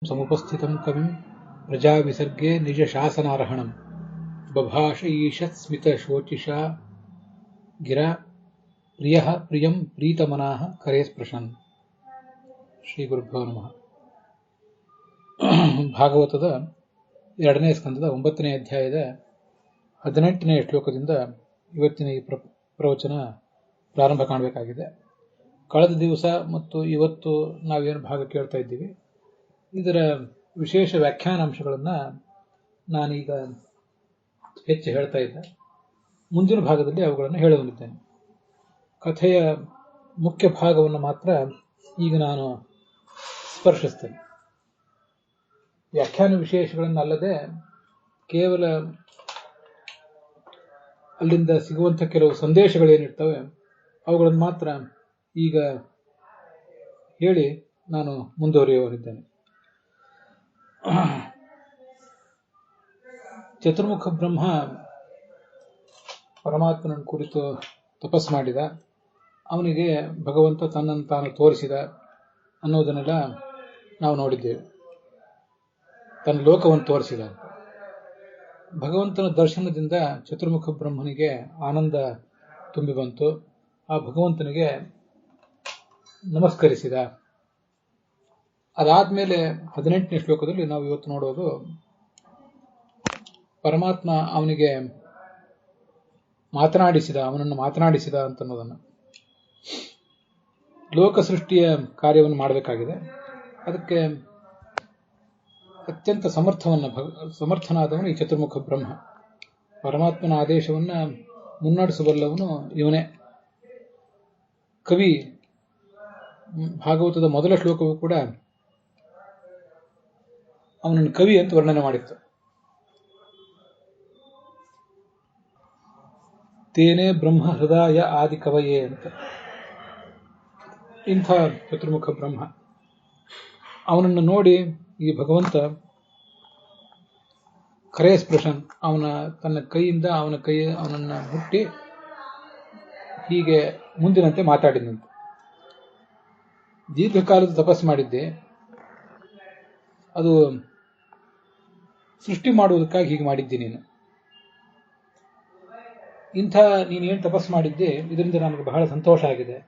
समुपस्थितं कविं प्रजाविसर्गे निजशासनार्हणं बभाष ईषत्स्मितशोचिषा गिरा प्रियः प्रियं प्रीतमनाः करे स्पृशन्. ಶ್ರೀ ಗುರುಭ್ಯೋ ನಮಃ. ಭಾಗವತದ 2ನೇ ಸ್ಕಂದದ 9ನೇ ಅಧ್ಯಾಯದ 18ನೇ ಶ್ಲೋಕದಿಂದ ಇವತ್ತಿನ ಈ ಪ್ರವಚನ ಪ್ರಾರಂಭ ಕಾಣಬೇಕಾಗಿದೆ. ಕಳೆದ ದಿವಸ ಮತ್ತು ಇವತ್ತು ನಾವೇನು ಭಾಗ ಕೇಳ್ತಾ ಇದ್ದೀವಿ, ಇದರ ವಿಶೇಷ ವ್ಯಾಖ್ಯಾನಾಂಶಗಳನ್ನು ನಾನೀಗ ಹೆಚ್ಚು ಹೇಳ್ತಾ ಇದ್ದೆ. ಮುಂದಿನ ಭಾಗದಲ್ಲಿ ಅವುಗಳನ್ನು ಹೇಳಲಿದ್ದೇನೆ. ಕಥೆಯ ಮುಖ್ಯ ಭಾಗವನ್ನು ಮಾತ್ರ ಈಗ ನಾನು ಸ್ಪರ್ಶಿಸ್ತೇನೆ. ವ್ಯಾಖ್ಯಾನ ವಿಶೇಷಗಳನ್ನಲ್ಲದೆ ಕೇವಲ ಅಲ್ಲಿಂದ ಸಿಗುವಂಥ ಕೆಲವು ಸಂದೇಶಗಳೇನಿರ್ತವೆ ಅವುಗಳನ್ನು ಮಾತ್ರ ಈಗ ಹೇಳಿ ನಾನು ಮುಂದುವರಿಯುವರಿದ್ದೇನೆ. ಚತುರ್ಮುಖ ಬ್ರಹ್ಮ ಪರಮಾತ್ಮನನ್ನು ಕುರಿತು ತಪಸ್ಸು ಮಾಡಿದ. ಅವನಿಗೆ ಭಗವಂತ ತನ್ನನ್ನು ತಾನು ತೋರಿಸಿದ ಅನ್ನೋದನ್ನೆಲ್ಲ ನಾವು ನೋಡಿದ್ದೇವೆ. ತನ್ನ ಲೋಕವನ್ನು ತೋರಿಸಿದ. ಭಗವಂತನ ದರ್ಶನದಿಂದ ಚತುರ್ಮುಖ ಬ್ರಹ್ಮನಿಗೆ ಆನಂದ ತುಂಬಿ ಬಂತು. ಆ ಭಗವಂತನಿಗೆ ನಮಸ್ಕರಿಸಿದ. ಅದಾದ್ಮೇಲೆ 18ನೇ ಶ್ಲೋಕದಲ್ಲಿ ನಾವು ಇವತ್ತು ನೋಡೋದು, ಪರಮಾತ್ಮ ಅವನಿಗೆ ಅವನನ್ನು ಮಾತನಾಡಿಸಿದ ಅಂತನ್ನೋದನ್ನು. ಲೋಕ ಸೃಷ್ಟಿಯ ಕಾರ್ಯವನ್ನು ಮಾಡಬೇಕಾಗಿದೆ. ಅದಕ್ಕೆ ಅತ್ಯಂತ ಸಮರ್ಥನಾದವನು ಈ ಚತುರ್ಮುಖ ಬ್ರಹ್ಮ. ಪರಮಾತ್ಮನ ಆದೇಶವನ್ನ ಮುನ್ನಡೆಸಬಲ್ಲವನು ಇವನೇ. ಕವಿ ಭಾಗವತದ ಮೊದಲ ಶ್ಲೋಕವೂ ಕೂಡ ಅವನನ್ನು ಕವಿ ಅಂತ ವರ್ಣನೆ ಮಾಡಿತ್ತು. ತೇನೇ ಬ್ರಹ್ಮ ಹೃದಯ ಆದಿ ಕವಯೇ ಅಂತ. ಇಂಥ ಚತುರ್ಮುಖ ಬ್ರಹ್ಮ. ಅವನನ್ನು ನೋಡಿ ಈ ಭಗವಂತ ಕರೆ ಸ್ಪೃಶನ್, ತನ್ನ ಕೈಯಿಂದ ಅವನನ್ನ ಮುಟ್ಟಿ ಹೀಗೆ ಮುಂದಿನಂತೆ ಮಾತಾಡಿದಂತೆ. ದೀರ್ಘಕಾಲದ ತಪಸ್ಸು ಮಾಡಿದ್ದೆ, ಅದು ಸೃಷ್ಟಿ ಮಾಡುವುದಕ್ಕಾಗಿ ಹೀಗೆ ಮಾಡಿದ್ದೆ. ನೀನೇನು ತಪಸ್ಸು ಮಾಡಿದ್ದೆ, ಇದರಿಂದ ನನಗೆ ಬಹಳ ಸಂತೋಷ ಆಗಿದೆ.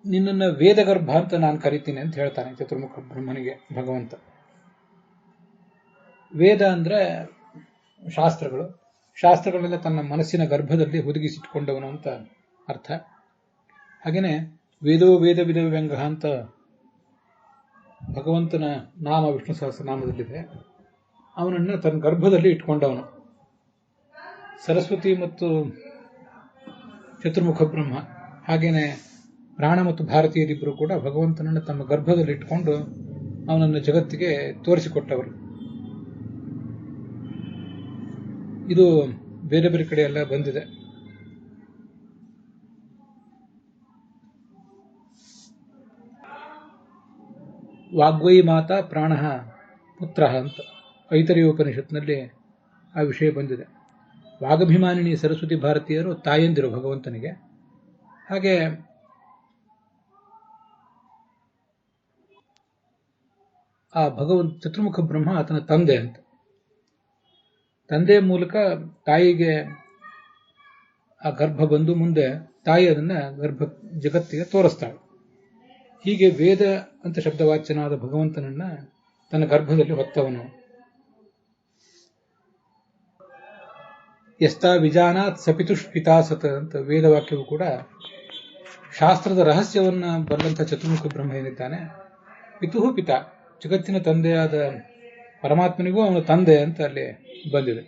ನಿನ್ನನ್ನು ವೇದಗರ್ಭ ಅಂತ ನಾನು ಕರಿತೀನಿ ಅಂತ ಹೇಳ್ತಾನೆ ಚತುರ್ಮುಖ ಬ್ರಹ್ಮನಿಗೆ ಭಗವಂತ. ವೇದ ಅಂದ್ರೆ ಶಾಸ್ತ್ರಗಳೆಲ್ಲ ತನ್ನ ಮನಸ್ಸಿನ ಗರ್ಭದಲ್ಲಿ ಹುದುಗಿಸಿಟ್ಟುಕೊಂಡವನು ಅಂತ ಅರ್ಥ. ಹಾಗೇನೆ ವೇದೋ ವೇದ ವಿಧ ವ್ಯಂಗ ಅಂತ ಭಗವಂತನ ನಾಮ ವಿಷ್ಣು ಸಹಸ್ರನಾಮದಲ್ಲಿದೆ. ಅವನನ್ನು ತನ್ನ ಗರ್ಭದಲ್ಲಿ ಇಟ್ಕೊಂಡವನು. ಸರಸ್ವತಿ ಮತ್ತು ಚತುರ್ಮುಖ ಬ್ರಹ್ಮ ಹಾಗೇನೆ ಪ್ರಾಣ ಮತ್ತು ಭಾರತೀಯರಿಬ್ಬರು ಕೂಡ ಭಗವಂತನನ್ನು ತಮ್ಮ ಗರ್ಭದಲ್ಲಿ ಇಟ್ಕೊಂಡು ಅವನನ್ನು ಜಗತ್ತಿಗೆ ತೋರಿಸಿಕೊಟ್ಟವರು. ಇದು ಬೇರೆ ಬೇರೆ ಕಡೆ ಎಲ್ಲ ಬಂದಿದೆ. ವಾಗ್ವೈ ಮಾತಾ ಪ್ರಾಣ ಪುತ್ರ ಅಂತ ಐತರೇಯ ಉಪನಿಷತ್ನಲ್ಲಿ ಆ ವಿಷಯ ಬಂದಿದೆ. ವಾಗಭಿಮಾನಿನಿ ಸರಸ್ವತಿ ಭಾರತೀಯರು ತಾಯಂದಿರು ಭಗವಂತನಿಗೆ. ಹಾಗೆ ಆ ಚತುರ್ಮುಖ ಬ್ರಹ್ಮ ಆತನ ತಂದೆ ಅಂತ. ತಂದೆಯ ಮೂಲಕ ತಾಯಿಗೆ ಆ ಗರ್ಭ ಬಂದು ಮುಂದೆ ತಾಯಿ ಅದನ್ನ ಜಗತ್ತಿಗೆ ತೋರಿಸ್ತಾಳೆ. ಹೀಗೆ ವೇದ ಅಂತ ಶಬ್ದವಾಚ್ಯನಾದ ಭಗವಂತನನ್ನ ತನ್ನ ಗರ್ಭದಲ್ಲಿ ಹೊತ್ತವನು. ಯಸ್ತಾ ವಿಜಾನಾತ್ ಸಪಿತುಷ್ಪಿತಾಸತ ಅಂತ ವೇದವಾಕ್ಯವು ಕೂಡ ಶಾಸ್ತ್ರದ ರಹಸ್ಯವನ್ನ ಬಲ್ಲಂಥ ಚತುರ್ಮುಖ ಬ್ರಹ್ಮ ಏನಿದ್ದಾನೆ, ಪಿತುಹು ಪಿತಾ, ಜಗತ್ತಿನ ತಂದೆಯಾದ ಪರಮಾತ್ಮನಿಗೂ ಅವನ ತಂದೆ ಅಂತ ಅಲ್ಲಿ ಬಂದಿದೆ.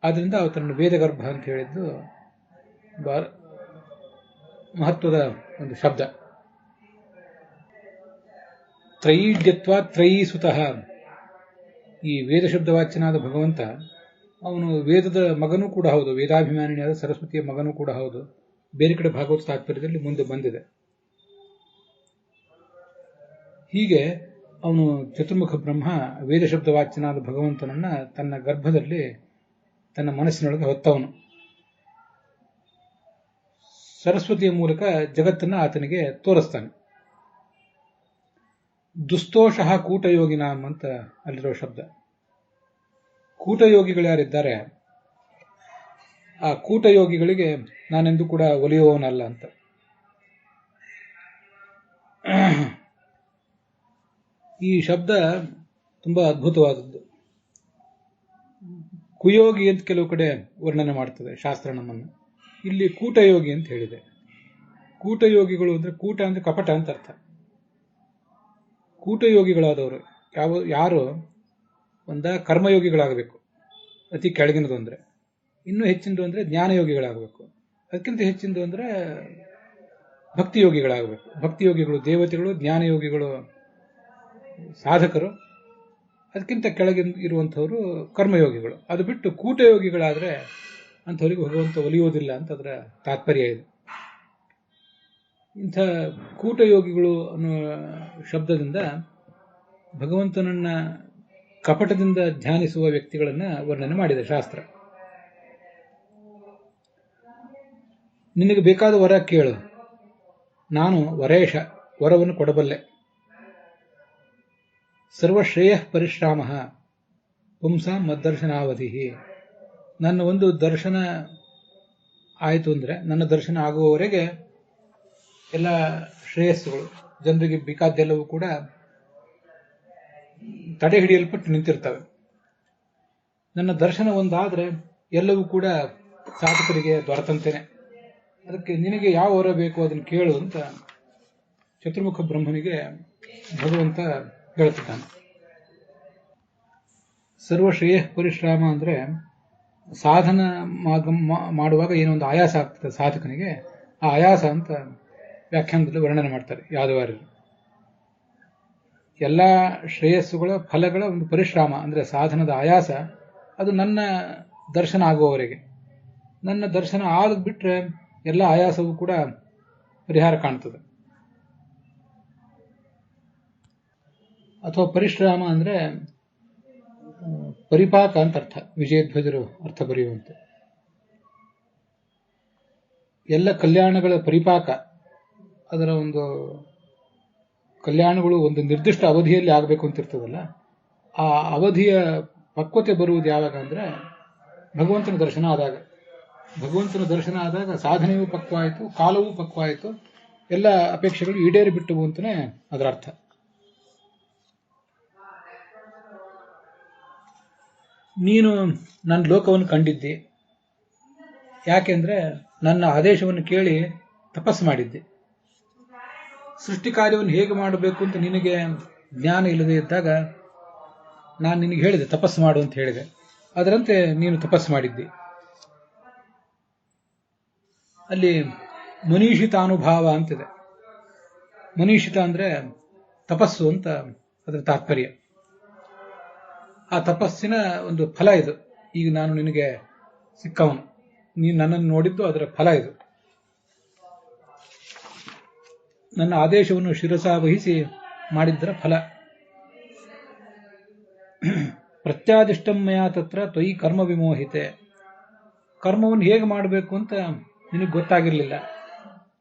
ಆದ್ರಿಂದ ಅವತನ್ನು ವೇದಗರ್ಭ ಅಂತ ಹೇಳಿದ್ದು ಮಹತ್ವದ ಒಂದು ಶಬ್ದ. ತ್ರಯೀಡ್ಯತ್ವ ತ್ರಯೀ ಸುತಃ. ಈ ವೇದ ಶಬ್ದವಾಚ್ಯನಾದ ಭಗವಂತ ಅವನು ವೇದದ ಮಗನೂ ಕೂಡ ಹೌದು, ವೇದಾಭಿಮಾನಿಯಾದ ಸರಸ್ವತಿಯ ಮಗನೂ ಕೂಡ ಹೌದು. ಬೇರೆ ಕಡೆ ಭಾಗವತ ತಾತ್ಪರ್ಯದಲ್ಲಿ ಮುಂದೆ ಬಂದಿದೆ. ಹೀಗೆ ಅವನು ಚತುರ್ಮುಖ ಬ್ರಹ್ಮ ವೇದ ಶಬ್ದವಾಚ್ಯನಾದ ಭಗವಂತನನ್ನ ತನ್ನ ಗರ್ಭದಲ್ಲಿ ತನ್ನ ಮನಸ್ಸಿನೊಳಗೆ ಹೊತ್ತವನು. ಸರಸ್ವತಿಯ ಮೂಲಕ ಜಗತ್ತನ್ನ ಆತನಿಗೆ ತೋರಿಸ್ತಾನೆ. ದುಸ್ತೋಷಃ ಕೂಟಯೋಗಿನಾಂ ಅಂತ ಅಲ್ಲಿರೋ ಶಬ್ದ. ಕೂಟಯೋಗಿಗಳು ಯಾರಿದ್ದಾರೆ, ಆ ಕೂಟಯೋಗಿಗಳಿಗೆ ನಾನೆಂದೂ ಕೂಡ ಒಲಿಯುವವನಲ್ಲ ಅಂತ. ಈ ಶಬ್ದ ತುಂಬಾ ಅದ್ಭುತವಾದದ್ದು. ಕುಯೋಗಿ ಅಂತ ಕೆಲವು ಕಡೆ ವರ್ಣನೆ ಮಾಡ್ತದೆ ಶಾಸ್ತ್ರ ನಮ್ಮನ್ನು. ಇಲ್ಲಿ ಕೂಟಯೋಗಿ ಅಂತ ಹೇಳಿದೆ. ಕೂಟಯೋಗಿಗಳು ಅಂದ್ರೆ ಕೂಟ ಅಂದ್ರೆ ಕಪಟ ಅಂತ ಅರ್ಥ. ಕೂಟಯೋಗಿಗಳಾದವರು ಯಾರು ಒಂದ ಕರ್ಮಯೋಗಿಗಳಾಗಬೇಕು, ಅತಿ ಕೆಳಗಿನದು ಅಂದ್ರೆ. ಇನ್ನೂ ಹೆಚ್ಚಿನದು ಅಂದ್ರೆ ಜ್ಞಾನಯೋಗಿಗಳಾಗಬೇಕು. ಅದಕ್ಕಿಂತ ಹೆಚ್ಚಿನದು ಅಂದ್ರೆ ಭಕ್ತಿಯೋಗಿಗಳಾಗಬೇಕು. ಭಕ್ತಿಯೋಗಿಗಳು ದೇವತೆಗಳು, ಜ್ಞಾನಯೋಗಿಗಳು ಸಾಧಕರು, ಅದಕ್ಕಿಂತ ಕೆಳಗೆ ಇರುವಂಥವರು ಕರ್ಮಯೋಗಿಗಳು. ಅದು ಬಿಟ್ಟು ಕೂಟಯೋಗಿಗಳಾದ್ರೆ ಅಂಥವರಿಗೆ ಭಗವಂತ ಒಲಿಯೋದಿಲ್ಲ ಅಂತ ಅದರ ತಾತ್ಪರ್ಯ ಇದೆ. ಇಂಥ ಕೂಟಯೋಗಿಗಳು ಅನ್ನೋ ಶಬ್ದದಿಂದ ಭಗವಂತನನ್ನ ಕಪಟದಿಂದ ಧ್ಯಾನಿಸುವ ವ್ಯಕ್ತಿಗಳನ್ನ ವರ್ಣನೆ ಮಾಡಿದೆ ಶಾಸ್ತ್ರ. ನಿನಗೆ ಬೇಕಾದ ವರ ಕೇಳು, ನಾನು ವರೇಶ, ವರವನ್ನು ಕೊಡಬಲ್ಲೆ. ಸರ್ವಶ್ರೇಯ ಪರಿಶ್ರಾಮ ಪುಂಸಾಂ ಮದ್ದರ್ಶನಾವಧಿ. ನನ್ನ ಒಂದು ದರ್ಶನ ಆಯಿತು ಅಂದ್ರೆ, ನನ್ನ ದರ್ಶನ ಆಗುವವರೆಗೆ ಎಲ್ಲ ಶ್ರೇಯಸ್ಸುಗಳು, ಜನರಿಗೆ ಬೇಕಾದ್ದೆಲ್ಲವೂ ಕೂಡ ತಡೆ ಹಿಡಿಯಲ್ಪಟ್ಟು ನಿಂತಿರ್ತವೆ. ನನ್ನ ದರ್ಶನ ಒಂದಾದ್ರೆ ಎಲ್ಲವೂ ಕೂಡ ಸಾಧಕರಿಗೆ ದೊರೆತಂತೇನೆ. ಅದಕ್ಕೆ ನಿನಗೆ ಯಾವ ವರ ಬೇಕು ಅದನ್ನು ಕೇಳು ಅಂತ ಚತುರ್ಮುಖ ಬ್ರಹ್ಮನಿಗೆ ಭಗವಂತ ಹೇಳ್ತಿದ್ದಾನೆ. ಸರ್ವಶ್ರೇಯ ಪರಿಶ್ರಾಮ ಅಂದ್ರೆ ಸಾಧನ ಮಾಡುವಾಗ ಏನೋ ಒಂದು ಆಯಾಸ ಆಗ್ತದೆ ಸಾಧಕನಿಗೆ, ಆ ಆಯಾಸ ಅಂತ ವ್ಯಾಖ್ಯಾನದಲ್ಲಿ ವರ್ಣನೆ ಮಾಡ್ತಾರೆ ಯಾದವಾರ್ಯರು. ಎಲ್ಲ ಶ್ರೇಯಸ್ಸುಗಳ ಫಲಗಳ ಒಂದು ಪರಿಶ್ರಮ ಅಂದ್ರೆ ಸಾಧನದ ಆಯಾಸ, ಅದು ನನ್ನ ದರ್ಶನ ಆಗುವವರೆಗೆ. ನನ್ನ ದರ್ಶನ ಆಗ ಬಿಟ್ರೆ ಎಲ್ಲ ಆಯಾಸವೂ ಕೂಡ ಪರಿಹಾರ ಕಾಣ್ತದೆ. ಅಥವಾ ಪರಿಶ್ರಮ ಅಂದ್ರೆ ಪರಿಪಾಕ ಅಂತ ಅರ್ಥ. ವಿಜಯಧ್ವಜರು ಅರ್ಥ ಬರೆಯುವಂತೆ ಎಲ್ಲ ಕಲ್ಯಾಣಗಳ ಪರಿಪಾಕ, ಅದರ ಒಂದು ಕಲ್ಯಾಣಗಳು ಒಂದು ನಿರ್ದಿಷ್ಟ ಅವಧಿಯಲ್ಲಿ ಆಗಬೇಕು ಅಂತ ಇರ್ತದಲ್ಲ, ಆ ಅವಧಿಯ ಪಕ್ವತೆ ಬರುವುದು ಯಾವಾಗ ಅಂದ್ರೆ ಭಗವಂತನ ದರ್ಶನ ಆದಾಗ. ಭಗವಂತನ ದರ್ಶನ ಆದಾಗ ಸಾಧನೆಯೂ ಪಕ್ವ ಆಯಿತು, ಕಾಲವೂ ಪಕ್ವ ಆಯಿತು, ಎಲ್ಲ ಅಪೇಕ್ಷೆಗಳು ಈಡೇರಿ ಬಿಟ್ಟವು ಅಂತಾನೆ ಅದರ ಅರ್ಥ. ನೀನು ನನ್ನ ಲೋಕವನ್ನು ಕಂಡಿದ್ದಿ, ಯಾಕೆಂದ್ರೆ ನನ್ನ ಆದೇಶವನ್ನು ಕೇಳಿ ತಪಸ್ಸು ಮಾಡಿದ್ದೆ. ಸೃಷ್ಟಿ ಕಾರ್ಯವನ್ನು ಹೇಗೆ ಮಾಡಬೇಕು ಅಂತ ನಿನಗೆ ಜ್ಞಾನ ಇಲ್ಲದೆ ಇದ್ದಾಗ ನಾನು ನಿನಗೆ ಹೇಳಿದೆ ತಪಸ್ಸು ಮಾಡು ಅಂತ ಹೇಳಿದೆ. ಅದರಂತೆ ನೀನು ತಪಸ್ಸು ಮಾಡಿದ್ದಿ. ಅಲ್ಲಿ ಮನೀಷಿತಾನುಭಾವ ಅಂತಿದೆ. ಮನೀಷಿತ ಅಂದ್ರೆ ತಪಸ್ಸು ಅಂತ ಅದರ ತಾತ್ಪರ್ಯ. ಆ ತಪಸ್ಸಿನ ಒಂದು ಫಲ ಇದು. ಈಗ ನಾನು ನಿನಗೆ ಸಿಕ್ಕವನು, ನೀನು ನನ್ನನ್ನು ನೋಡಿದ್ದು ಅದರ ಫಲ ಇದು. ನನ್ನ ಆದೇಶವನ್ನು ಶಿರಸಾವಹಿಸಿ ಮಾಡಿದ್ದರ ಫಲ. ಪ್ರತ್ಯಾದಿಷ್ಟಮಯ ತತ್ರ ತ್ವಯಿ ಕರ್ಮ ವಿಮೋಹಿತೆ. ಕರ್ಮವನ್ನು ಹೇಗೆ ಮಾಡಬೇಕು ಅಂತ ನಿನಗೆ ಗೊತ್ತಾಗಿರಲಿಲ್ಲ,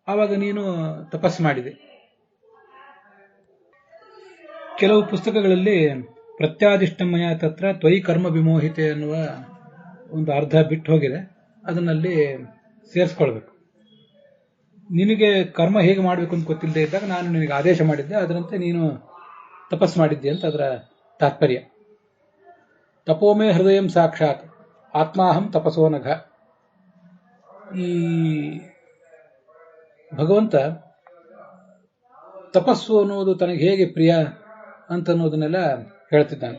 ಆವಾಗ ನೀನು ತಪಸ್ಸು ಮಾಡಿದೆ. ಕೆಲವು ಪುಸ್ತಕಗಳಲ್ಲಿ ಪ್ರತ್ಯಾದಿಷ್ಟಮಯ ತತ್ರ ತ್ವಯಿ ಕರ್ಮ ವಿಮೋಹಿತೆ ಎನ್ನುವ ಒಂದು ಅರ್ಧ ಬಿಟ್ಟು ಹೋಗಿದೆ, ಅದನ್ನಲ್ಲಿ ಸೇರಿಸ್ಕೊಳ್ಬೇಕು. ನಿನಗೆ ಕರ್ಮ ಹೇಗೆ ಮಾಡಬೇಕು ಅಂತ ಗೊತ್ತಿಲ್ಲದೆ ಇದ್ದಾಗ ನಾನು ನಿನಗೆ ಆದೇಶ ಮಾಡಿದ್ದೆ, ಅದರಂತೆ ನೀನು ತಪಸ್ಸು ಮಾಡಿದ್ದೆ ಅಂತ ಅದರ ತಾತ್ಪರ್ಯ. ತಪೋಮೇ ಹೃದಯಂ ಸಾಕ್ಷಾತ್ ಆತ್ಮಾಹಂ ತಪಸೋ ನಘ. ಈ ಭಗವಂತ ತಪಸ್ಸು ಅನ್ನುವುದು ತನಗೆ ಹೇಗೆ ಪ್ರಿಯ ಅಂತ ಅನ್ನೋದನ್ನೆಲ್ಲ ಹೇಳ್ತಿದ್ದಾನೆ.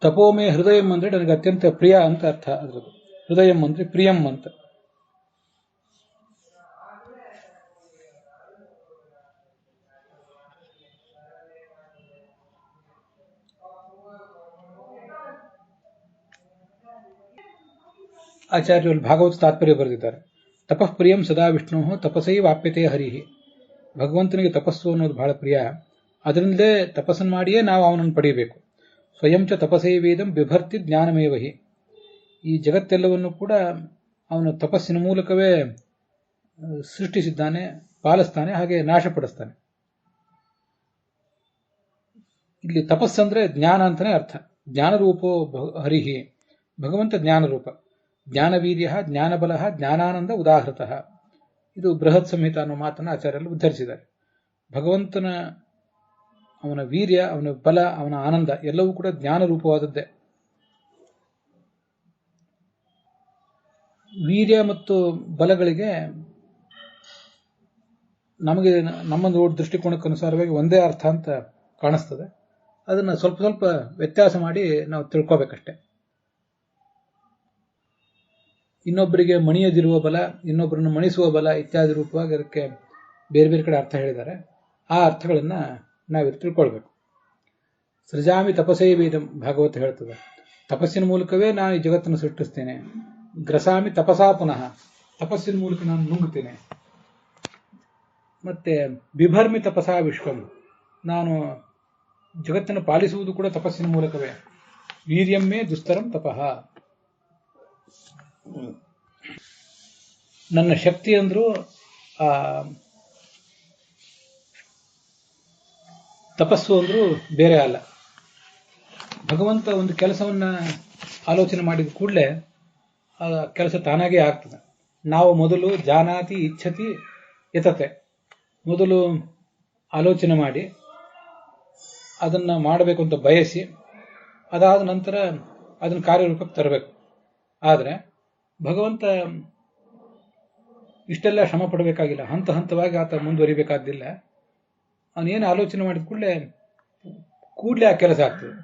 ತಪೋಮೇ ಹೃದಯಂ ಅಂದ್ರೆ ನನಗೆ ಅತ್ಯಂತ ಪ್ರಿಯ ಅಂತ ಅರ್ಥ. ಅದ್ರದ್ದು ಹೃದಯಂ ಅಂದ್ರೆ ಪ್ರಿಯಂ ಅಂತ. ಆಚಾರ್ಯರು ಭಾಗವತ ತಾತ್ಪರ್ಯ ಬರೆದಿದ್ದಾರೆ. ತಪಃ ಪ್ರಿಯಂ ಸದಾ ವಿಷ್ಣು ತಪಸೈ ವಾಪ್ಯತೆ ಹರಿಹಿ. ಭಗವಂತನಿಗೆ ತಪಸ್ಸು ಅನ್ನೋದು ಬಹಳ ಪ್ರಿಯ, ಅದರಿಂದಲೇ ತಪಸ್ಸನ್ನು ಮಾಡಿಯೇ ನಾವು ಅವನನ್ನು ಪಡೆಯಬೇಕು. ಸ್ವಯಂ ಚ ತಪಸೈ ವೇದಂ ಬಿಭರ್ತಿ ಜ್ಞಾನಮೇವಹಿ. ಈ ಜಗತ್ತೆಲ್ಲವನ್ನು ಕೂಡ ಅವನು ತಪಸ್ಸಿನ ಮೂಲಕವೇ ಸೃಷ್ಟಿಸಿದ್ದಾನೆ, ಪಾಲಿಸ್ತಾನೆ, ಹಾಗೆ ನಾಶಪಡಿಸ್ತಾನೆ. ಇಲ್ಲಿ ತಪಸ್ಸಂದ್ರೆ ಜ್ಞಾನ ಅಂತಾನೆ ಅರ್ಥ. ಜ್ಞಾನರೂಪೋ ಹರಿಹಿ, ಭಗವಂತ ಜ್ಞಾನರೂಪ. ಜ್ಞಾನವೀರ್ಯ ಜ್ಞಾನಬಲ ಜ್ಞಾನಾನಂದ ಉದಾಹೃತಃ. ಇದು ಬೃಹತ್ ಸಂಹಿತ ಅನ್ನೋ ಮಾತನ್ನು ಆಚಾರ್ಯರು ಉದ್ಧರಿಸಿದ್ದಾರೆ. ಭಗವಂತನ ಅವನ ವೀರ್ಯ, ಅವನ ಬಲ, ಅವನ ಆನಂದ ಎಲ್ಲವೂ ಕೂಡ ಜ್ಞಾನರೂಪವಾದದ್ದೇ. ವೀರ್ಯ ಮತ್ತು ಬಲಗಳಿಗೆ ನಮಗೆ ನಮ್ಮ ದೃಷ್ಟಿಕೋನಕ್ಕನುಸಾರವಾಗಿ ಒಂದೇ ಅರ್ಥ ಅಂತ ಕಾಣಿಸ್ತದೆ. ಅದನ್ನು ಸ್ವಲ್ಪ ಸ್ವಲ್ಪ ವ್ಯತ್ಯಾಸ ಮಾಡಿ ನಾವು ತಿಳ್ಕೋಬೇಕಷ್ಟೆ. ಇನ್ನೊಬ್ಬರಿಗೆ ಮಣಿಯದಿರುವ ಬಲ, ಇನ್ನೊಬ್ಬರನ್ನು ಮಣಿಸುವ ಬಲ ಇತ್ಯಾದಿ ರೂಪವಾಗಿ ಅದಕ್ಕೆ ಬೇರೆ ಬೇರೆ ಕಡೆ ಅರ್ಥ ಹೇಳಿದ್ದಾರೆ. ಆ ಅರ್ಥಗಳನ್ನು ನಾವಿಲ್ಲಿ ತಿಳ್ಕೊಳ್ಬೇಕು. ಸೃಜಾಮಿ ತಪಸೇ ವೇದಂ ಭಾಗವತ ಹೇಳ್ತದೆ. ತಪಸ್ಸಿನ ಮೂಲಕವೇ ನಾನು ಈ ಜಗತ್ತನ್ನು ಸೃಷ್ಟಿಸ್ತೇನೆ. ಗ್ರಸಾಮಿ ತಪಸಾ ಪುನಃ, ತಪಸ್ಸಿನ ಮೂಲಕ ನಾನು ನುಂಗುತ್ತೇನೆ. ಮತ್ತೆ ಬಿಭರ್ಮಿ ತಪಸಾ ವಿಶ್ವಂ, ನಾನು ಜಗತ್ತನ್ನು ಪಾಲಿಸುವುದು ಕೂಡ ತಪಸ್ಸಿನ ಮೂಲಕವೇ. ವೀರ್ಯಮ್ಮೇ ದುಸ್ತರಂ ತಪಃ, ನನ್ನ ಶಕ್ತಿ ಅಂದ್ರೂ ತಪಸ್ಸು ಅಂದ್ರೂ ಬೇರೆ ಅಲ್ಲ. ಭಗವಂತ ಒಂದು ಕೆಲಸವನ್ನ ಆಲೋಚನೆ ಮಾಡಿದ ಕೂಡಲೇ ಆ ಕೆಲಸ ತಾನಾಗೇ ಆಗ್ತದೆ. ನಾವು ಮೊದಲು ಜಾನಾತಿ ಇಚ್ಛತಿ ಯತತೆ, ಮೊದಲು ಆಲೋಚನೆ ಮಾಡಿ ಅದನ್ನು ಮಾಡಬೇಕು ಅಂತ ಬಯಸಿ ಅದಾದ ನಂತರ ಅದನ್ನು ಕಾರ್ಯರೂಪಕ್ಕೆ ತರಬೇಕು. ಆದರೆ ಭಗವಂತ ಇಷ್ಟೆಲ್ಲ ಶ್ರಮ ಪಡಬೇಕಾಗಿಲ್ಲ. ಹಂತ ಹಂತವಾಗಿ ಆತ ಮುಂದುವರಿಬೇಕಾದ್ದಿಲ್ಲ. ಅವನೇನು ಆಲೋಚನೆ ಮಾಡಿದ ಕೂಡಲೇ ಆ ಕೆಲಸ ಆಗ್ತದೆ.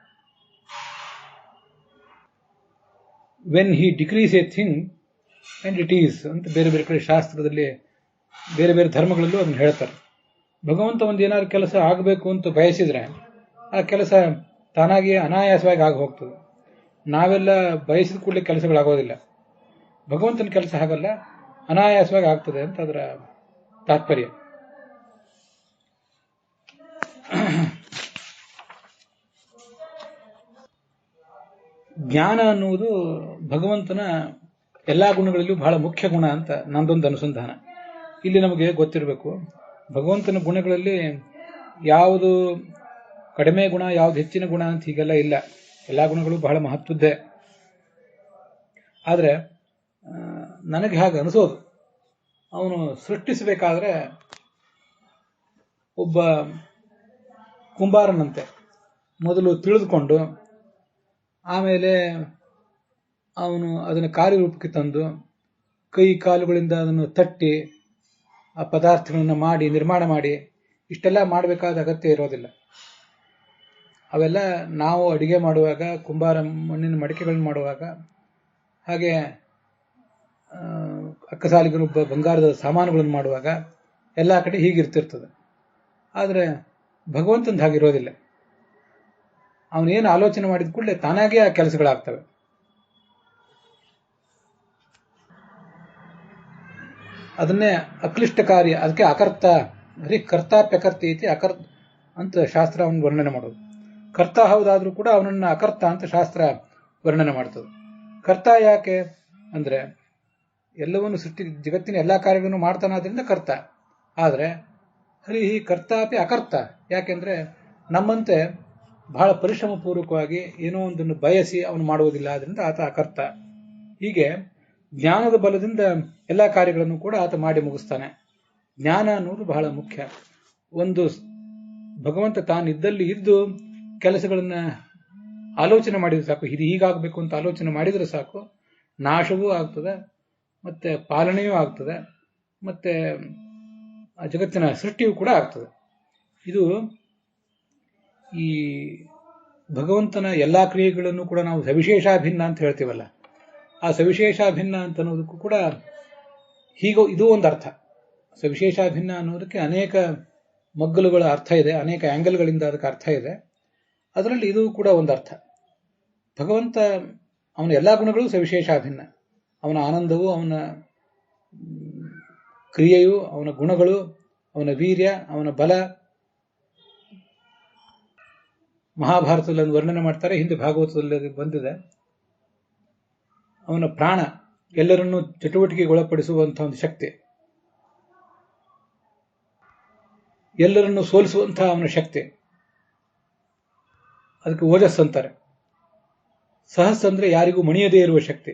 When he decrease A thing and it is ಅಂತ ಬೇರೆ ಬೇರೆ ಕಡೆ ಶಾಸ್ತ್ರದಲ್ಲಿ ಬೇರೆ ಬೇರೆ ಧರ್ಮಗಳಲ್ಲೂ ಅದನ್ನು ಹೇಳ್ತಾರೆ. ಭಗವಂತ ಒಂದು ಏನಾದ್ರು ಕೆಲಸ ಆಗಬೇಕು ಅಂತ ಬಯಸಿದ್ರೆ ಆ ಕೆಲಸ ತಾನಾಗಿ ಅನಾಯಾಸವಾಗಿ ಆಗಿ ಹೋಗ್ತದೆ. ನಾವೆಲ್ಲ ಬಯಸಿದ ಕೂಡಲೇ ಕೆಲಸಗಳಾಗೋದಿಲ್ಲ. ಭಗವಂತನ ಕೆಲಸ ಹಾಗಲ್ಲ, ಅನಾಯಾಸವಾಗಿ ಆಗ್ತದೆ ಅಂತ ಅದರ ತಾತ್ಪರ್ಯ. ಜ್ಞಾನ ಅನ್ನುವುದು ಭಗವಂತನ ಎಲ್ಲಾ ಗುಣಗಳಲ್ಲೂ ಬಹಳ ಮುಖ್ಯ ಗುಣ ಅಂತ ನಂದೊಂದು ಅನುಸಂಧಾನ. ಇಲ್ಲಿ ನಮಗೆ ಗೊತ್ತಿರಬೇಕು, ಭಗವಂತನ ಗುಣಗಳಲ್ಲಿ ಯಾವುದು ಕಡಿಮೆ ಗುಣ, ಯಾವುದು ಹೆಚ್ಚಿನ ಗುಣ ಅಂತ ಹೀಗೆಲ್ಲ ಇಲ್ಲ. ಎಲ್ಲಾ ಗುಣಗಳು ಬಹಳ ಮಹತ್ವದ್ದೇ. ಆದರೆ ನನಗೆ ಹಾಗೆ ಅನಿಸೋದು, ಅವನು ಸೃಷ್ಟಿಸಬೇಕಾದ್ರೆ ಒಬ್ಬ ಕುಂಬಾರನಂತೆ ಮೊದಲು ತಿಳಿದುಕೊಂಡು ಆಮೇಲೆ ಅವನು ಅದನ್ನು ಕಾರ್ಯರೂಪಕ್ಕೆ ತಂದು ಕೈ ಕಾಲುಗಳಿಂದ ಅದನ್ನು ತಟ್ಟಿ ಆ ಪದಾರ್ಥಗಳನ್ನು ಮಾಡಿ ನಿರ್ಮಾಣ ಮಾಡಿ ಇಷ್ಟೆಲ್ಲ ಮಾಡಬೇಕಾದ ಅಗತ್ಯ ಇರೋದಿಲ್ಲ. ಅವೆಲ್ಲ ನಾವು ಅಡಿಗೆ ಮಾಡುವಾಗ, ಕುಂಬಾರ ಮಣ್ಣಿನ ಮಡಿಕೆಗಳನ್ನು ಮಾಡುವಾಗ, ಹಾಗೆ ಅಕ್ಕಸಾಲಿಗರು ಬಂಗಾರದ ಸಾಮಾನುಗಳನ್ನು ಮಾಡುವಾಗ ಎಲ್ಲ ಕಡೆ ಹೀಗಿರ್ತಿರ್ತದೆ. ಆದರೆ ಭಗವಂತಂದು ಹಾಗಿರೋದಿಲ್ಲ. ಅವನೇನು ಆಲೋಚನೆ ಮಾಡಿದ ಕೂಡಲೇ ತಾನಾಗೇ ಆ ಕೆಲಸಗಳಾಗ್ತವೆ. ಅದನ್ನೇ ಅಕ್ಲಿಷ್ಟ ಕಾರ್ಯ, ಅದಕ್ಕೆ ಅಕರ್ತ, ಕರ್ತಾಪ್ಯಕರ್ತಿ ಐತಿ ಅಕರ್ತ ಅಂತ ಶಾಸ್ತ್ರ ಅವನು ವರ್ಣನೆ ಮಾಡೋದು. ಕರ್ತ ಹೌದಾದ್ರೂ ಕೂಡ ಅವನನ್ನ ಅಕರ್ತ ಅಂತ ಶಾಸ್ತ್ರ ವರ್ಣನೆ ಮಾಡ್ತದೆ. ಕರ್ತ ಯಾಕೆ ಅಂದ್ರೆ ಎಲ್ಲವನ್ನು ಜಗತ್ತಿನ ಎಲ್ಲಾ ಕಾರ್ಯಗಳನ್ನು ಮಾಡ್ತಾನಾದ್ರಿಂದ ಕರ್ತ. ಆದರೆ ಹರಿ ಕರ್ತಾಪಿ ಅಕರ್ತ, ಯಾಕೆಂದ್ರೆ ನಮ್ಮಂತೆ ಬಹಳ ಪರಿಶ್ರಮ ಪೂರ್ವಕವಾಗಿ ಏನೋ ಒಂದನ್ನು ಬಯಸಿ ಅವನು ಮಾಡುವುದಿಲ್ಲ. ಆದ್ರಿಂದ ಆತ ಅಕರ್ತ. ಹೀಗೆ ಜ್ಞಾನದ ಬಲದಿಂದ ಎಲ್ಲಾ ಕಾರ್ಯಗಳನ್ನು ಕೂಡ ಆತ ಮಾಡಿ ಮುಗಿಸ್ತಾನೆ. ಜ್ಞಾನ ಅನ್ನೋದು ಬಹಳ ಮುಖ್ಯ. ಒಂದು ಭಗವಂತ ತಾನಿದ್ದಲ್ಲಿ ಇದ್ದು ಕೆಲಸಗಳನ್ನ ಆಲೋಚನೆ ಮಾಡಿದ್ರೆ ಸಾಕು, ಇದು ಹೀಗಾಗಬೇಕು ಅಂತ ಆಲೋಚನೆ ಮಾಡಿದ್ರೆ ಸಾಕು, ನಾಶವೂ ಆಗ್ತದೆ, ಮತ್ತೆ ಪಾಲನೆಯೂ ಆಗ್ತದೆ, ಮತ್ತೆ ಆ ಜಗತ್ತಿನ ಸೃಷ್ಟಿಯೂ ಕೂಡ ಆಗ್ತದೆ. ಇದು ಈ ಭಗವಂತನ ಎಲ್ಲಾ ಕ್ರಿಯೆಗಳನ್ನು ಕೂಡ ನಾವು ಸವಿಶೇಷಾಭಿನ್ನ ಅಂತ ಹೇಳ್ತೀವಲ್ಲ, ಆ ಸವಿಶೇಷಾಭಿನ್ನ ಅಂತ ಅನ್ನೋದಕ್ಕೂ ಕೂಡ ಇದು ಒಂದು ಅರ್ಥ. ಸವಿಶೇಷಾಭಿನ್ನ ಅನ್ನೋದಕ್ಕೆ ಅನೇಕ ಮಗ್ಗಲುಗಳ ಅರ್ಥ ಇದೆ, ಅನೇಕ ಆಂಗಲ್ಗಳಿಂದ ಅದಕ್ಕೆ ಅರ್ಥ ಇದೆ. ಅದರಲ್ಲಿ ಇದು ಕೂಡ ಒಂದು ಅರ್ಥ. ಭಗವಂತ ಅವನ ಎಲ್ಲಾ ಗುಣಗಳು ಸವಿಶೇಷಾಭಿನ್ನ. ಅವನ ಆನಂದವು, ಅವನ ಕ್ರಿಯೆಯು, ಅವನ ಗುಣಗಳು, ಅವನ ವೀರ್ಯ, ಅವನ ಬಲ ಮಹಾಭಾರತದಲ್ಲಿ ವರ್ಣನೆ ಮಾಡ್ತಾರೆ, ಹಿಂದೆ ಭಾಗವತದಲ್ಲಿ ಬಂದಿದೆ. ಅವನ ಪ್ರಾಣ, ಎಲ್ಲರನ್ನೂ ಚಟುವಟಿಕೆಗೊಳಪಡಿಸುವಂತಹ ಒಂದು ಶಕ್ತಿ, ಎಲ್ಲರನ್ನೂ ಸೋಲಿಸುವಂತಹ ಅವನ ಶಕ್ತಿ. ಅದಕ್ಕೆ ಓಜಸ್ ಅಂತಾರೆ. ಸಹಸ್ ಅಂದ್ರೆ ಯಾರಿಗೂ ಮಣಿಯದೇ ಇರುವ ಶಕ್ತಿ.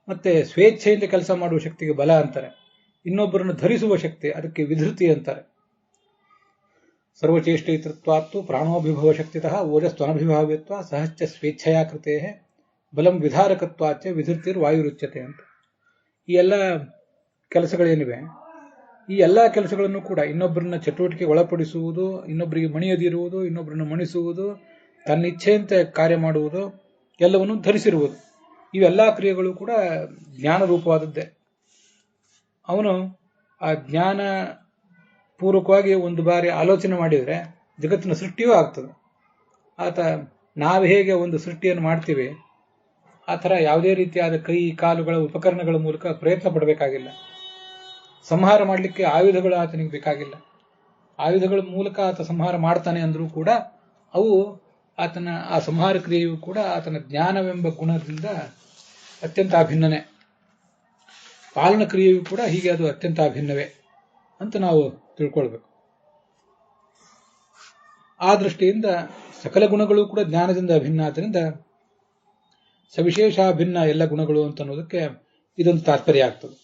ಮತ್ತೆ ಸ್ವೇಚ್ಛೆಯಿಂದ ಕೆಲಸ ಮಾಡುವ ಶಕ್ತಿಗೆ ಬಲ ಅಂತಾರೆ. ಇನ್ನೊಬ್ಬರನ್ನು ಧರಿಸುವ ಶಕ್ತಿ, ಅದಕ್ಕೆ ವಿಧೃತಿ ಅಂತಾರೆ. ಸರ್ವಚೇಷ್ಟೈತೃತ್ವಾತ್ತು ಪ್ರಾಣೋಭಿಭವ ಶಕ್ತಿತಃ ಓಜಸ್ತ್ವನಭಿಭಾವ್ಯತ್ವ ಸಹಶ್ಚ ಸ್ವೇಚ್ಛೆಯ ಕೃತೇ ಬಲಂ ವಿಧಾರಕತ್ವಾಚ ವಿಧೃತಿರ್ ವಾಯುರುಚ್ಯತೆ ಅಂತ. ಈ ಎಲ್ಲ ಕೆಲಸಗಳೇನಿವೆ, ಈ ಎಲ್ಲ ಕೆಲಸಗಳನ್ನು ಕೂಡ ಇನ್ನೊಬ್ಬರನ್ನ ಚಟುವಟಿಕೆ ಒಳಪಡಿಸುವುದು, ಇನ್ನೊಬ್ಬರಿಗೆ ಮಣಿಯದಿರುವುದು, ಇನ್ನೊಬ್ಬರನ್ನು ಮಣಿಸುವುದು, ತನ್ನ ಇಚ್ಛೆಯಂತೆ ಕಾರ್ಯ ಮಾಡುವುದು, ಎಲ್ಲವನ್ನು ಧರಿಸಿರುವುದು, ಇವೆಲ್ಲ ಕ್ರಿಯೆಗಳು ಕೂಡ ಜ್ಞಾನ ರೂಪವಾದದ್ದೇ. ಅವನು ಆ ಜ್ಞಾನ ಪೂರ್ವಕವಾಗಿ ಒಂದು ಬಾರಿ ಆಲೋಚನೆ ಮಾಡಿದರೆ ಜಗತ್ತಿನ ಸೃಷ್ಟಿಯೂ ಆಗ್ತದೆ. ಆತ ನಾವು ಹೇಗೆ ಒಂದು ಸೃಷ್ಟಿಯನ್ನು ಮಾಡ್ತೀವಿ ಆ ಥರ ಯಾವುದೇ ರೀತಿಯಾದ ಕೈ ಕಾಲುಗಳ ಉಪಕರಣಗಳ ಮೂಲಕ ಪ್ರಯತ್ನ ಪಡಬೇಕಾಗಿಲ್ಲ. ಸಂಹಾರ ಮಾಡಲಿಕ್ಕೆ ಆಯುಧಗಳು ಆತನಿಗೆ ಬೇಕಾಗಿಲ್ಲ. ಆಯುಧಗಳ ಮೂಲಕ ಆತ ಸಂಹಾರ ಮಾಡ್ತಾನೆ ಅಂದರೂ ಕೂಡ ಅವು ಆತನ ಆ ಸಂಹಾರ ಕ್ರಿಯೆಯು ಕೂಡ ಆತನ ಜ್ಞಾನವೆಂಬ ಗುಣದಿಂದ ಅತ್ಯಂತ ಅಭಿನ್ನನೇ. ಪಾಲನ ಕ್ರಿಯೆಯು ಕೂಡ ಹೀಗೆ ಅದು ಅತ್ಯಂತ ಅಭಿನ್ನವೇ ಅಂತ ನಾವು ತಿಳ್ಕೊಳ್ಬೇಕು. ಆ ದೃಷ್ಟಿಯಿಂದ ಸಕಲ ಗುಣಗಳು ಕೂಡ ಜ್ಞಾನದಿಂದ ಅಭಿನ್ನ. ಆದ್ದರಿಂದ ಸವಿಶೇಷ ಭಿನ್ನ ಎಲ್ಲ ಗುಣಗಳು ಅಂತ ಅನ್ನೋದಕ್ಕೆ ಇದೊಂದು ತಾತ್ಪರ್ಯ ಆಗ್ತದೆ.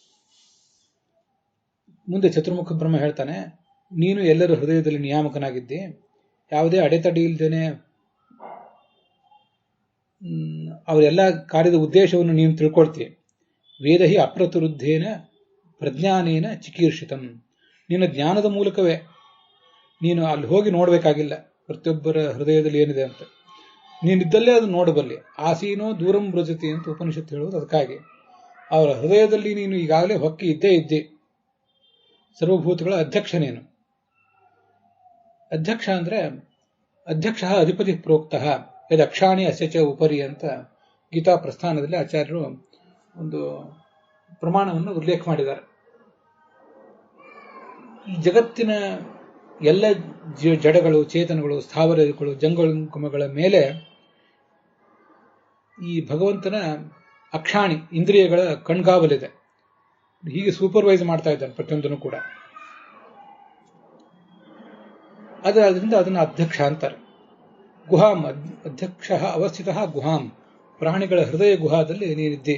ಮುಂದೆ ಚತುರ್ಮುಖ ಬ್ರಹ್ಮ ಹೇಳ್ತಾನೆ, ನೀನು ಎಲ್ಲರ ಹೃದಯದಲ್ಲಿ ನಿಯಾಮಕನಾಗಿದ್ದಿ, ಯಾವುದೇ ಅಡೆತಡೆ ಇಲ್ಲದೇನೆ ಅವರೆಲ್ಲ ಕಾರ್ಯದ ಉದ್ದೇಶವನ್ನು ನೀನು ತಿಳ್ಕೊಳ್ತೀಯ. ವೇದ ಹಿ ಅಪ್ರತಿರುದ್ಧೇನ ಪ್ರಜ್ಞಾನೇನ ಚಿಕೀರ್ಷಿತಂ. ನಿನ್ನ ಜ್ಞಾನದ ಮೂಲಕವೇ ನೀನು ಅಲ್ಲಿ ಹೋಗಿ ನೋಡಬೇಕಾಗಿಲ್ಲ ಪ್ರತಿಯೊಬ್ಬರ ಹೃದಯದಲ್ಲಿ ಏನಿದೆ ಅಂತ. ನೀನಿದ್ದಲ್ಲೇ ಅದು ನೋಡಬಲ್ಲೆ. ಆಸೀನೋ ದೂರಂ ವ್ರಜತಿ ಅಂತ ಉಪನಿಷತ್ತು ಹೇಳುವುದು ಅದಕ್ಕಾಗಿ. ಅವರ ಹೃದಯದಲ್ಲಿ ನೀನು ಈಗಾಗಲೇ ಹೊಕ್ಕಿ ಇದ್ದೇ ಇದ್ದೆ. ಸರ್ವಭೂತಗಳ ಅಧ್ಯಕ್ಷ ನೀನು. ಅಧ್ಯಕ್ಷ ಅಂದ್ರೆ ಅಧ್ಯಕ್ಷ ಅಧಿಪತಿ ಪ್ರೋಕ್ತಃ ಯದಕ್ಷಾಣಿ ಅಸ್ಯಚ ಉಪರಿ ಅಂತ ಗೀತಾ ಪ್ರಸ್ಥಾನದಲ್ಲಿ ಆಚಾರ್ಯರು ಒಂದು ಪ್ರಮಾಣವನ್ನು ಉಲ್ಲೇಖ ಮಾಡಿದ್ದಾರೆ. ಈ ಜಗತ್ತಿನ ಎಲ್ಲ ಜಡಗಳು, ಚೇತನಗಳು, ಸ್ಥಾವರಗಳು, ಜಂಗಮಗಳ ಮೇಲೆ ಈ ಭಗವಂತನ ಅಕ್ಷಾಣಿ ಇಂದ್ರಿಯಗಳ ಕಣ್ಗಾವಲಿದೆ. ಹೀಗೆ ಸೂಪರ್ವೈಸ್ ಮಾಡ್ತಾ ಇದ್ದಾನೆ ಪ್ರತಿಯೊಂದನ್ನು ಕೂಡ. ಅದರಿಂದ ಅದನ್ನು ಅಧ್ಯಕ್ಷ ಅಂತಾರೆ. ಗುಹಾಂ ಅಧ್ಯಕ್ಷ ಅವಸ್ಥಿತ ಗುಹಾಂ, ಪ್ರಾಣಿಗಳ ಹೃದಯ ಗುಹಾದಲ್ಲಿ ನೀನಿದ್ದಿ.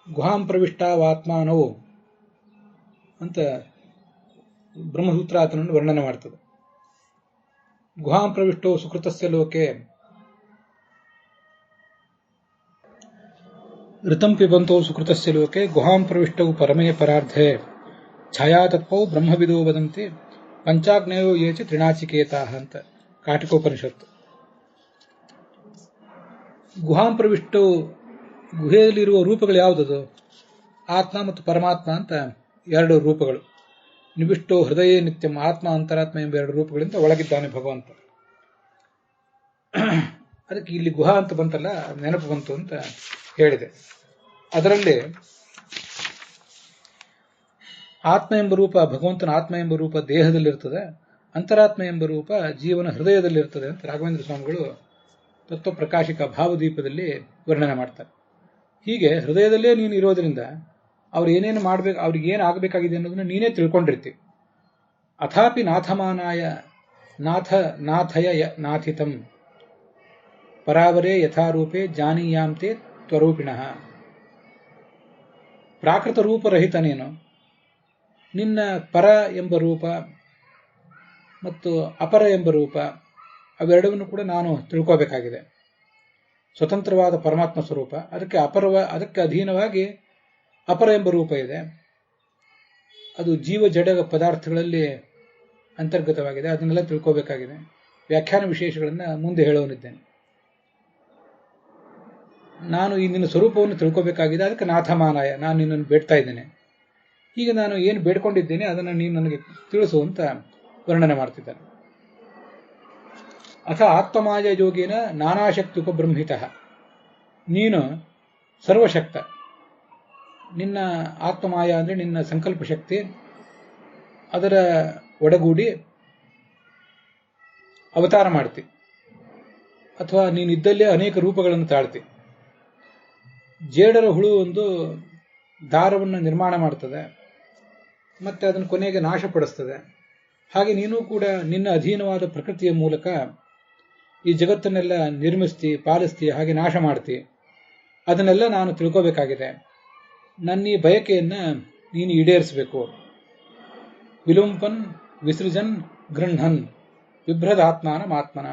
ಗುಹಾಂ ಪ್ರವಿಷ್ಟಾವಾತ್ಮಾನವು ಅಂತ ಬ್ರಹ್ಮಸೂತ್ರ ಆತನನ್ನು ವರ್ಣನೆ ಮಾಡ್ತದೆ. ಗುಹಾಂ ಪ್ರವಿಷ್ಟೋ ಸುಕೃತಸ್ಯ ಲೋಕೆ ಋತಂ ಪಿಬಂತೋ ಸುಕೃತಸ್ಯ ಲೋಕೆ ಗುಹಾಂ ಪ್ರವಿಷ್ಟವು ಪರಮೇ ಪರಾರ್ಧೆ ಛಾಯಾತತ್ವವು ಬ್ರಹ್ಮವಿದೋ ವದಂತಿ ಪಂಚಾಗ್ನೇಯೋ ಯೇಚ ತ್ರಿನಾಚಿಕೇತಾಹ ಅಂತ ಕಾಟಿಕೋಪನಿಷತ್ತು. ಗುಹಾಂ ಪ್ರವಿಷ್ಟವು, ಗುಹೆಯಲ್ಲಿರುವ ರೂಪಗಳು ಯಾವುದದು? ಆತ್ಮ ಮತ್ತು ಪರಮಾತ್ಮ ಅಂತ ಎರಡು ರೂಪಗಳು. ನಿವಿಷ್ಟೋ ಹೃದಯ ನಿತ್ಯಂ, ಆತ್ಮ ಅಂತರಾತ್ಮ ಎಂಬ ಎರಡು ರೂಪಗಳಿಂದ ಒಳಗಿದ್ದಾನೆ ಭಗವಂತ. ಅದಕ್ಕೆ ಇಲ್ಲಿ ಗುಹಾ ಅಂತ ಬಂತಲ್ಲ, ನೆನಪು ಬಂತು ಅಂತ ಹೇಳಿದೆ. ಅದರಲ್ಲಿ ಆತ್ಮ ಎಂಬ ರೂಪ, ಭಗವಂತನ ಆತ್ಮ ಎಂಬ ರೂಪ ದೇಹದಲ್ಲಿರ್ತದೆ, ಅಂತರಾತ್ಮ ಎಂಬ ರೂಪ ಜೀವನ ಹೃದಯದಲ್ಲಿರ್ತದೆ ಅಂತ ರಾಘವೇಂದ್ರ ಸ್ವಾಮಿಗಳು ತತ್ವ ಪ್ರಕಾಶಿಕ ಭಾವದೀಪದಲ್ಲಿ ವರ್ಣನೆ ಮಾಡ್ತಾರೆ. ಹೀಗೆ ಹೃದಯದಲ್ಲೇ ನೀನು ಇರೋದ್ರಿಂದ ಅವ್ರು ಏನೇನು ಮಾಡ್ಬೇಕು, ಅವ್ರಿಗೆ ಏನು ಆಗಬೇಕಾಗಿದೆ ಅನ್ನೋದನ್ನ ನೀನೇ ತಿಳ್ಕೊಂಡಿರ್ತೀವಿ. ಅಥಾಪಿ ನಾಥಮಾನಾಯ ನಾಥಯ ನಾಥಿತಂ ಪರಾವರೇ ಯಥಾರೂಪೇ ಜಾನೀಯಾಂತೆ ತ್ವರೂಪಿಣಃ. ಪ್ರಾಕೃತ ರೂಪರಹಿತ ನೀನು, ನಿನ್ನ ಪರ ಎಂಬ ರೂಪ ಮತ್ತು ಅಪರ ಎಂಬ ರೂಪ ಅವೆರಡವನ್ನು ಕೂಡ ನಾನು ತಿಳ್ಕೋಬೇಕಾಗಿದೆ. ಸ್ವತಂತ್ರವಾದ ಪರಮಾತ್ಮ ಸ್ವರೂಪ, ಅದಕ್ಕೆ ಅಧೀನವಾಗಿ ಅಪರ ಎಂಬ ರೂಪ ಇದೆ. ಅದು ಜೀವ ಜಡ ಪದಾರ್ಥಗಳಲ್ಲಿ ಅಂತರ್ಗತವಾಗಿದೆ. ಅದನ್ನೆಲ್ಲ ತಿಳ್ಕೋಬೇಕಾಗಿದೆ. ವ್ಯಾಖ್ಯಾನ ವಿಶೇಷಗಳನ್ನು ಮುಂದೆ ಹೇಳೋನಿದ್ದೇನೆ. ನಾನು ಈ ನಿನ್ನ ಸ್ವರೂಪವನ್ನು ತಿಳ್ಕೋಬೇಕಾಗಿದೆ. ಅದಕ್ಕೆ ನಾಥಮಾನಾಯ, ನಾನು ನಿನ್ನನ್ನು ಬೇಡ್ತಾ ಇದ್ದೇನೆ. ಈಗ ನಾನು ಏನು ಬೇಡ್ಕೊಂಡಿದ್ದೇನೆ ಅದನ್ನು ನೀನು ನನಗೆ ತಿಳಿಸು ಅಂತ ವರ್ಣನೆ ಮಾಡ್ತಿದ್ದಾನೆ. ಅಥ ಆತ್ಮಮಾಯ ಯೋಗಿನ ನಾನಾಶಕ್ತಿ ಉಪಬ್ರಹ್ಮಿತ. ನೀನು ಸರ್ವಶಕ್ತ. ನಿನ್ನ ಆತ್ಮಮಾಯ ಅಂದರೆ ನಿನ್ನ ಸಂಕಲ್ಪ ಶಕ್ತಿ, ಅದರ ಒಡಗೂಡಿ ಅವತಾರ ಮಾಡ್ತಿ, ಅಥವಾ ನೀನಿದ್ದಲ್ಲೇ ಅನೇಕ ರೂಪಗಳನ್ನು ತಾಳ್ತಿ. ಜೇಡರ ಹುಳು ಒಂದು ದಾರವನ್ನು ನಿರ್ಮಾಣ ಮಾಡ್ತದೆ, ಮತ್ತೆ ಅದನ್ನು ಕೊನೆಗೆ ನಾಶಪಡಿಸ್ತದೆ. ಹಾಗೆ ನೀನು ಕೂಡ ನಿನ್ನ ಅಧೀನವಾದ ಪ್ರಕೃತಿಯ ಮೂಲಕ ಈ ಜಗತ್ತನ್ನೆಲ್ಲ ನಿರ್ಮಿಸ್ತಿ, ಪಾಲಿಸ್ತಿ, ಹಾಗೆ ನಾಶ ಮಾಡ್ತಿ, ಅದನ್ನೆಲ್ಲ ನಾನು ತಿಳ್ಕೋಬೇಕಾಗಿದೆ. ನನ್ನ ಈ ಬಯಕೆಯನ್ನ ನೀನು ಈಡೇರಿಸಬೇಕು. ವಿಲುಂಪನ್ ವಿಸೃಜನ್ ಗೃಹನ್ ವಿಭ್ರದಾತ್ಮಾನ ಆತ್ಮನ.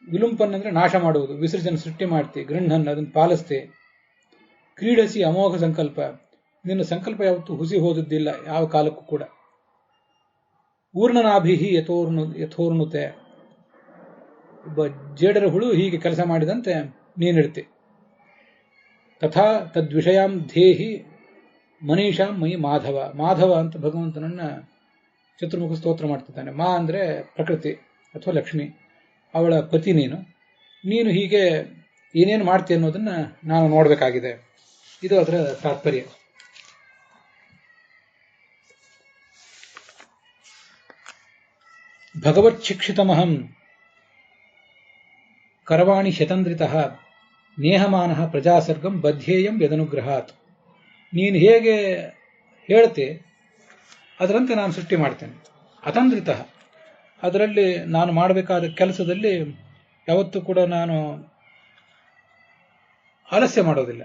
ವಿಲುಂಪನ್ ಅಂದ್ರೆ ನಾಶ ಮಾಡುವುದು, ವಿಸರ್ಜನ್ ಸೃಷ್ಟಿ ಮಾಡ್ತಿ, ಗೃಹನ್ ಅದನ್ನು ಪಾಲಿಸ್ತಿ, ಕ್ರೀಡಸಿ ಅಮೋಘ ಸಂಕಲ್ಪ, ನಿನ್ನ ಸಂಕಲ್ಪ ಯಾವತ್ತೂ ಹುಸಿ ಹೋದದ್ದಿಲ್ಲ ಯಾವ ಕಾಲಕ್ಕೂ ಕೂಡ. ಊರ್ಣನಾಭಿಹಿ ಯಥೋರ್ಣುತೆ, ಒಬ್ಬ ಜೇಡರ ಹುಳು ಹೀಗೆ ಕೆಲಸ ಮಾಡಿದಂತೆ ನೀನಿಡ್ತಿ. ತಥಾ ತದ್ವಿಷಯಾಂ ಧೇಹಿ ಮನೀಷಾಂ ಮೈ ಮಾಧವ. ಮಾಧವ ಅಂತ ಭಗವಂತನನ್ನ ಚತುರ್ಮುಖ ಸ್ತೋತ್ರ ಮಾಡ್ತಿದ್ದಾನೆ. ಮಾ ಅಂದ್ರೆ ಪ್ರಕೃತಿ ಅಥವಾ ಲಕ್ಷ್ಮಿ, ಅವಳ ಪತಿ ನೀನು ಹೀಗೆ ಏನೇನು ಮಾಡ್ತಿ ಅನ್ನೋದನ್ನ ನಾನು ನೋಡಬೇಕಾಗಿದೆ. ಇದು ಅದರ ತಾತ್ಪರ್ಯ. ಭಗವತ್ ಶಿಕ್ಷಿತಮಹಂ ಕರವಾಣಿ ಶತಂದ್ರಿತಃ ನೇಹಮಾನಃ ಪ್ರಜಾಸರ್ಗಂ ಬಧ್ಯೇಯಂ ಯದನುಗ್ರಹಾತ್. ನೀನು ಹೇಗೆ ಹೇಳ್ತೆ ಅದರಂತೆ ನಾನು ಸೃಷ್ಟಿ ಮಾಡ್ತೇನೆ. ಅತಂದ್ರಿತಃ, ಅದರಲ್ಲಿ ನಾನು ಮಾಡಬೇಕಾದ ಕೆಲಸದಲ್ಲಿ ಯಾವತ್ತೂ ಕೂಡ ನಾನು ಆಲಸ್ಯ ಮಾಡೋದಿಲ್ಲ.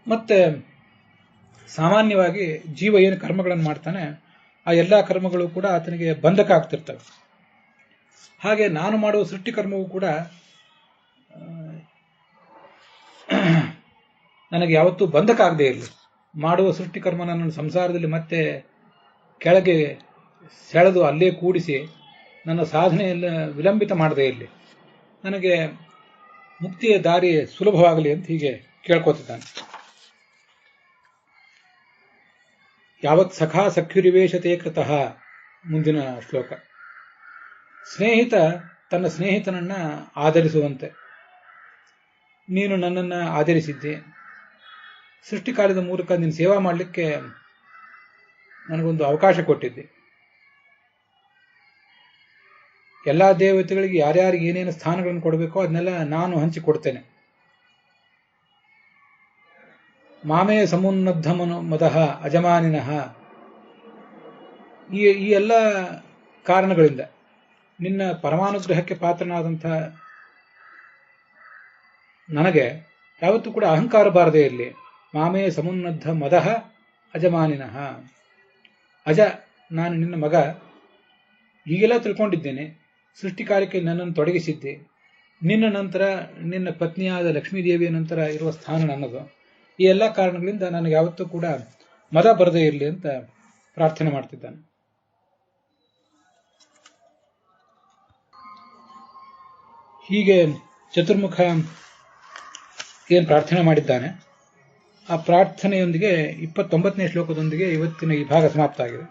ಮತ್ತೆ ಸಾಮಾನ್ಯವಾಗಿ ಜೀವ ಏನು ಕರ್ಮಗಳನ್ನು ಮಾಡ್ತಾನೆ ಆ ಎಲ್ಲಾ ಕರ್ಮಗಳು ಕೂಡ ಆತನಿಗೆ ಬಂಧಕ ಆಗ್ತಿರ್ತವೆ. ಹಾಗೆ ನಾನು ಮಾಡುವ ಸೃಷ್ಟಿ ಕರ್ಮವೂ ಕೂಡ ನನಗೆ ಯಾವತ್ತೂ ಬಂಧಕ ಆಗದೆ ಇರಲಿ. ಮಾಡುವ ಸೃಷ್ಟಿ ಕರ್ಮ ನನ್ನ ಸಂಸಾರದಲ್ಲಿ ಮತ್ತೆ ಕೆಳಗೆ ಸೆಳೆದು ಅಲ್ಲೇ ಕೂಡಿಸಿ ನನ್ನ ಸಾಧನೆಯಲ್ಲ ವಿಳಂಬಿತ ಮಾಡದೇ ಇರಲಿ. ನನಗೆ ಮುಕ್ತಿಯ ದಾರಿ ಸುಲಭವಾಗಲಿ ಅಂತ ಹೀಗೆ ಕೇಳ್ಕೊತಿದ್ದಾನೆ. ಯಾವತ್ ಸಖಾ ಸಖ್ಯುರಿವೇಶತೆ ಕೃತಃ. ಮುಂದಿನ ಶ್ಲೋಕ. ಸ್ನೇಹಿತ ತನ್ನ ಸ್ನೇಹಿತನನ್ನ ಆಧರಿಸುವಂತೆ ನೀನು ನನ್ನನ್ನ ಆಧರಿಸಿದ್ದೆ. ಸೃಷ್ಟಿಕಾರ್ಯದ ಮೂಲಕ ನೀನು ಸೇವಾ ಮಾಡಲಿಕ್ಕೆ ನನಗೊಂದು ಅವಕಾಶ ಕೊಟ್ಟಿದ್ದೆ. ಎಲ್ಲಾ ದೇವತೆಗಳಿಗೆ ಯಾರ್ಯಾರಿಗೆ ಏನೇನು ಸ್ಥಾನಗಳನ್ನು ಕೊಡಬೇಕೋ ಅದನ್ನೆಲ್ಲ ನಾನು ಹಂಚಿಕೊಡ್ತೇನೆ. ಮಾಮೇ ಸಮುನ್ನದ್ಧ ಮದಃ ಅಜಮಾನಿನಃ. ಈ ಎಲ್ಲ ಕಾರಣಗಳಿಂದ ನಿನ್ನ ಪರಮಾನುಗ್ರಹಕ್ಕೆ ಪಾತ್ರನಾದಂಥ ನನಗೆ ಯಾವತ್ತೂ ಕೂಡ ಅಹಂಕಾರ ಬಾರದೇ ಇರಲಿ. ಮಾಮೇ ಸಮುನ್ನದ್ಧ ಮದಃ ಅಜಮಾನಿನಃ. ಅಜ, ನಾನು ನಿನ್ನ ಮಗ, ಹೀಗೆಲ್ಲ ತಿಳ್ಕೊಂಡಿದ್ದೇನೆ. ಸೃಷ್ಟಿ ಕಾರ್ಯಕ್ಕೆ ನನ್ನನ್ನು ತೊಡಗಿಸಿದ್ದೆ. ನಿನ್ನ ನಂತರ ನಿನ್ನ ಪತ್ನಿಯಾದ ಲಕ್ಷ್ಮೀದೇವಿಯ ನಂತರ ಇರುವ ಸ್ಥಾನ ನನ್ನದು. ಈ ಎಲ್ಲ ಕಾರಣಗಳಿಂದ ನನಗೆ ಯಾವತ್ತೂ ಕೂಡ ಮದ ಬರದೇ ಇರಲಿ ಅಂತ ಪ್ರಾರ್ಥನೆ ಮಾಡ್ತಿದ್ದಾನೆ. ಹೀಗೆ ಚತುರ್ಮುಖ ಏನು ಪ್ರಾರ್ಥನೆ ಮಾಡಿದ್ದಾನೆ ಆ ಪ್ರಾರ್ಥನೆಯೊಂದಿಗೆ 29ನೇ ಶ್ಲೋಕದೊಂದಿಗೆ ಇವತ್ತಿನ ಈ ಭಾಗ ಸಮಾಪ್ತ ಆಗಿದೆ.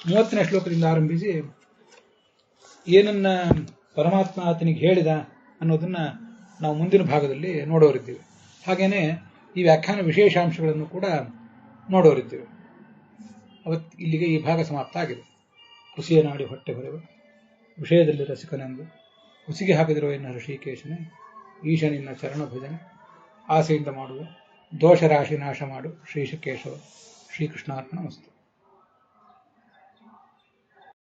30ನೇ ಶ್ಲೋಕದಿಂದ ಆರಂಭಿಸಿ ಏನನ್ನ ಪರಮಾತ್ಮ ಆತನಿಗೆ ಹೇಳಿದ ಅನ್ನೋದನ್ನ ನಾವು ಮುಂದಿನ ಭಾಗದಲ್ಲಿ ನೋಡೋರಿದ್ದೀವಿ. ಹಾಗೇನೆ ಈ ವ್ಯಾಖ್ಯಾನ ವಿಶೇಷಾಂಶಗಳನ್ನು ಕೂಡ ನೋಡೋರಿದ್ದೇವೆ. ಇಲ್ಲಿಗೆ ಈ ಭಾಗ ಸಮಾಪ್ತ ಆಗಿದೆ. ಕುಸಿಯ ನಾಡಿ ಹೊಟ್ಟೆ ಹೊರೆವ ವಿಷಯದಲ್ಲಿ ರಸಿಕನೆಂದು ಕುಸಿಗೆ ಹಾಕಿದಿರುವ ಎನ್ನ ಋಷಿಕೇಶನೇ, ಈಶ ನಿನ್ನ ಚರಣ ಭಜನೆ ಆಸೆಯಿಂದ ಮಾಡುವ ದೋಷ ರಾಶಿ ನಾಶ ಮಾಡು ಶ್ರೀಶಕೇಶವ. ಶ್ರೀಕೃಷ್ಣಾರ್ಪಣ ವಸ್ತು.